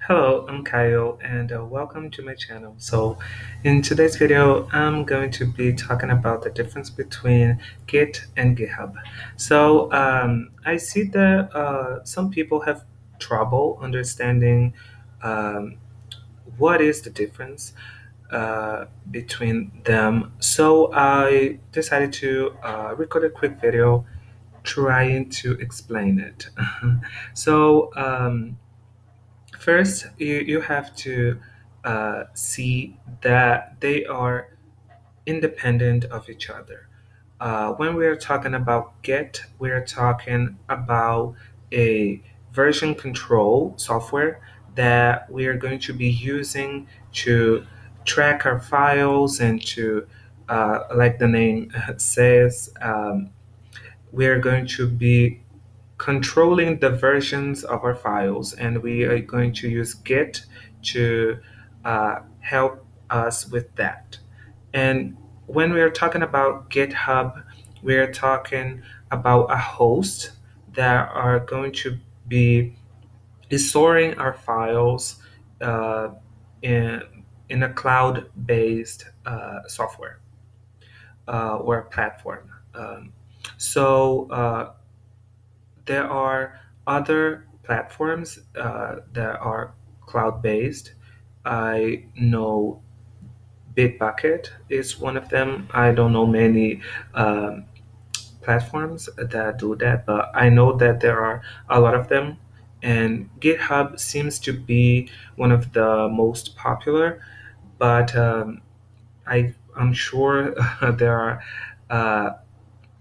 Hello, I'm Kaio and welcome to my channel. So in today's video, I'm going to be talking about the difference between Git and GitHub. I see that some people have trouble understanding um, what is the difference between them. So I decided to record a quick video trying to explain it. so um, First, you have to see that they are independent of each other. When we are talking about Git, we are talking about a version control software that we are going to be using to track our files and to, like the name says, we are going to be controlling the versions of our files, and we are going to use Git to help us with that. And when we are talking about GitHub, we are talking about a host that are going to be storing our files uh, in, in a cloud-based software or platform. So there are other platforms that are cloud based. I know Bitbucket is one of them. I don't know many um, platforms that do that, but I know that there are a lot of them. And GitHub seems to be one of the most popular, but I'm sure there are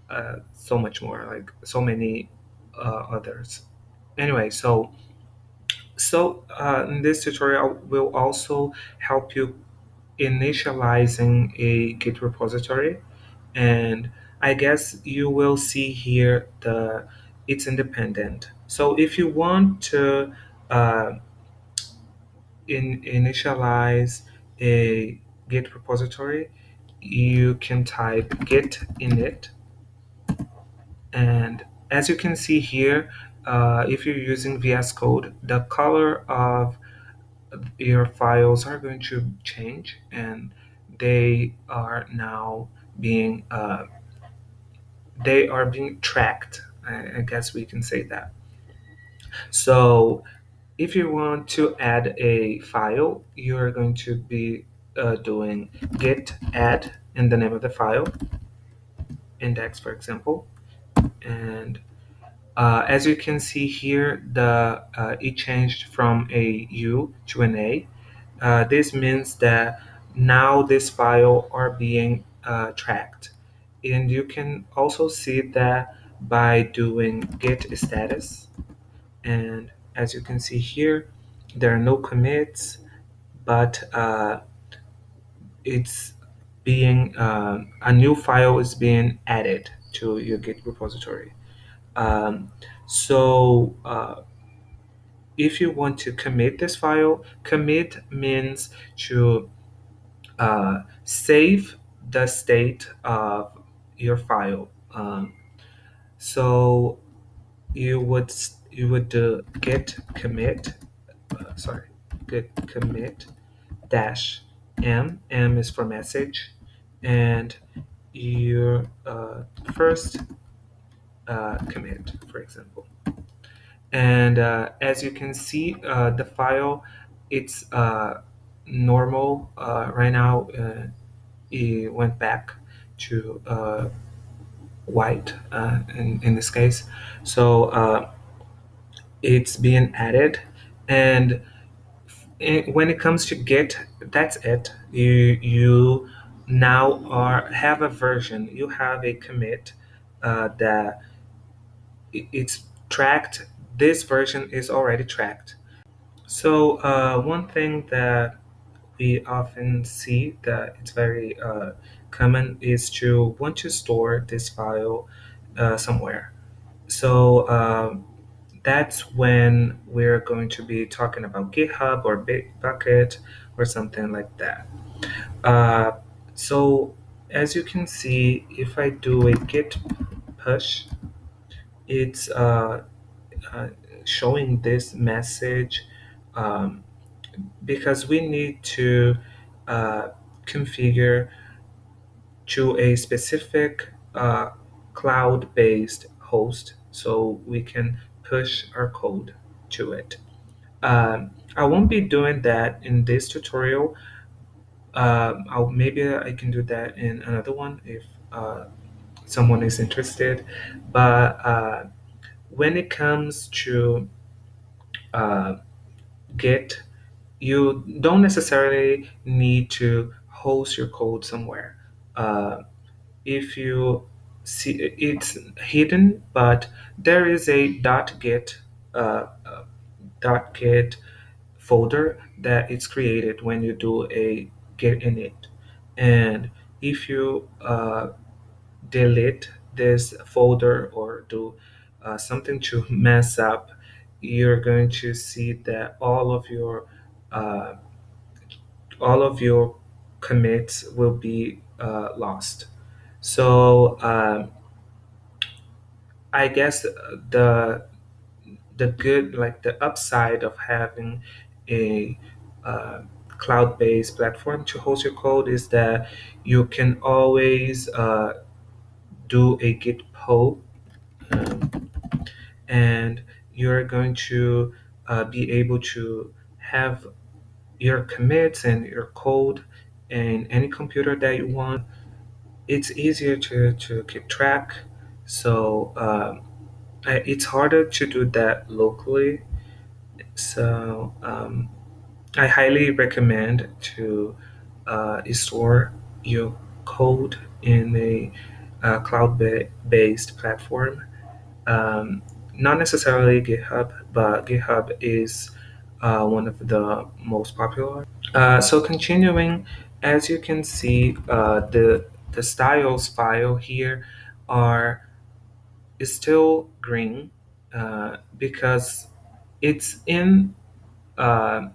uh, so much more, like so many others. Anyway, in this tutorial will also help you initializing a Git repository, and I guess you will see here the it's independent. So if you want to uh, initialize a Git repository, you can type git init. And as you can see here, if you're using VS Code, the color of your files are going to change, and they are now being tracked. I guess we can say that. So if you want to add a file, you are going to be doing git add in the name of the file, index for example, and as you can see here, it changed from a U to an A. This means that now this file are being tracked. And you can also see that by doing git status. And as you can see here, there are no commits, but it's being a new file is being added to your Git repository. Um, if you want to commit this file, commit means to save the state of your file. So you would do git commit, sorry, git commit dash m is for message, and your first commit, for example. And as you can see, the file it's normal right now. It went back to white in this case. So it's being added, and when it comes to Git, that's it. You now are have a version. You have a commit that it's tracked. This version is already tracked. So one thing that we often see that it's very common is to want to store this file somewhere. So that's when we're going to be talking about GitHub or Bitbucket or something like that. Uh, so as you can see, if I do a git push, it's uh, showing this message. Um, because we need to uh, configure to a specific cloud based host so we can push our code to it. I won't be doing that in this tutorial. Maybe I can do that in another one if uh, someone is interested. But when it comes to uh, Git, you don't necessarily need to host your code somewhere. Uh, if you see it's hidden, but there is a .git .git folder that is created when you do a git init, and if you delete this folder or do something to mess up, you're going to see that uh, all of your commits will be lost. So I guess the good, like the upside of having a uh, cloud-based platform to host your code is that you can always do a git pull, um, and you're going to be able to have your commits and your code in any computer that you want. It's easier to keep track. So it's harder to do that locally. So I highly recommend to store your code in a cloud-based platform. Um, Not necessarily GitHub, but GitHub is one of the most popular. So continuing, as you can see, the styles file here are is still green because it's in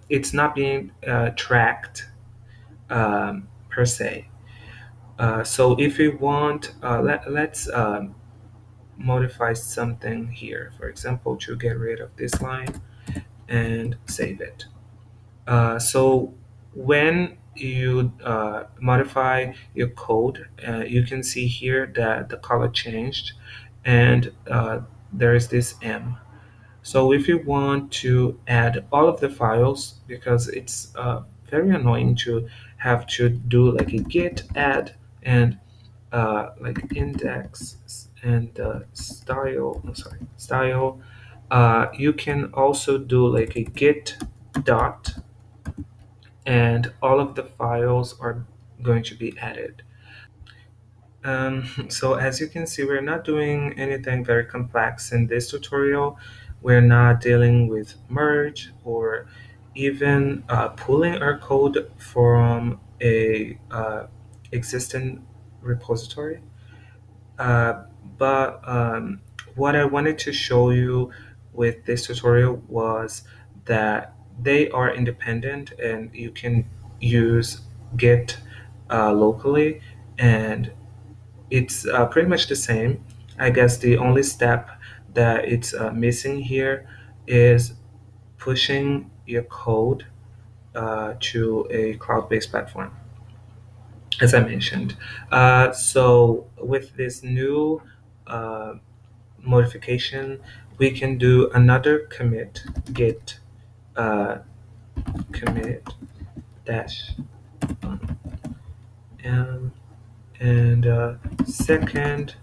it's not being tracked per se. So if we want, let's modify something here. For example, to get rid of this line and save it. So when you modify your code, you can see here that the color changed, and there is this M. So if you want to add all of the files, because it's very annoying to have to do like a git add and like index and style. You can also do like a git dot, and all of the files are going to be added. So as you can see, we're not doing anything very complex in this tutorial. We're not dealing with merge or even pulling our code from a existing repository. Uh, but what I wanted to show you with this tutorial was that they are independent and you can use Git locally, and it's pretty much the same. I guess the only step that it's missing here is pushing your code to a cloud-based platform, as I mentioned. So with this new uh, modification, we can do another commit, git uh, commit dash m, and second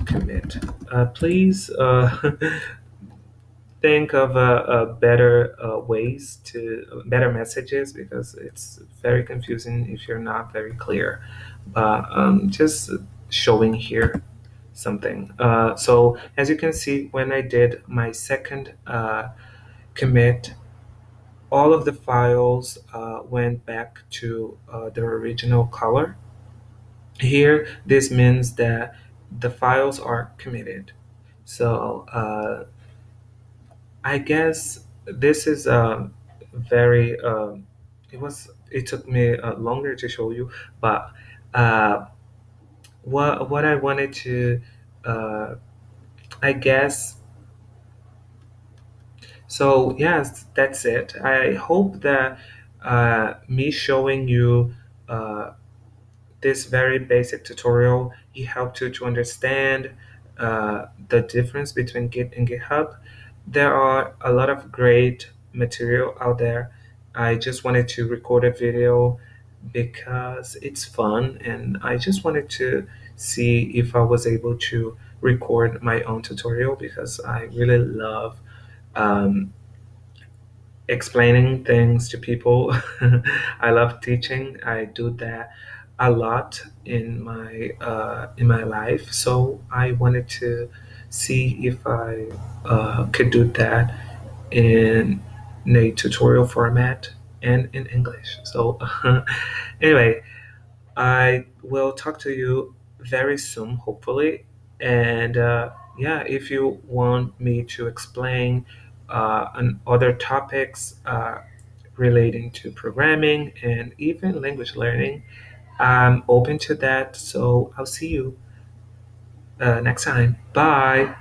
commit. Please think of better ways to better messages, because it's very confusing if you're not very clear. But just showing here something. So as you can see, when I did my second commit, all of the files went back to their original color. Here, this means that the files are committed. So I guess this is very. It took me longer to show you, but uh, what I wanted to, uh, I guess. So yes, that's it. I hope that me showing you this very basic tutorial, it helped you to understand the difference between Git and GitHub. There are a lot of great material out there. I just wanted to record a video because it's fun, and I just wanted to see if I was able to record my own tutorial because I really love um, explaining things to people. I love teaching. I do that a lot in my life. So I wanted to see if I could do that in a tutorial format and in English. So anyway, I will talk to you very soon, hopefully. And yeah, if you want me to explain on other topics relating to programming and even language learning, I'm open to that. So I'll see you next time. Bye.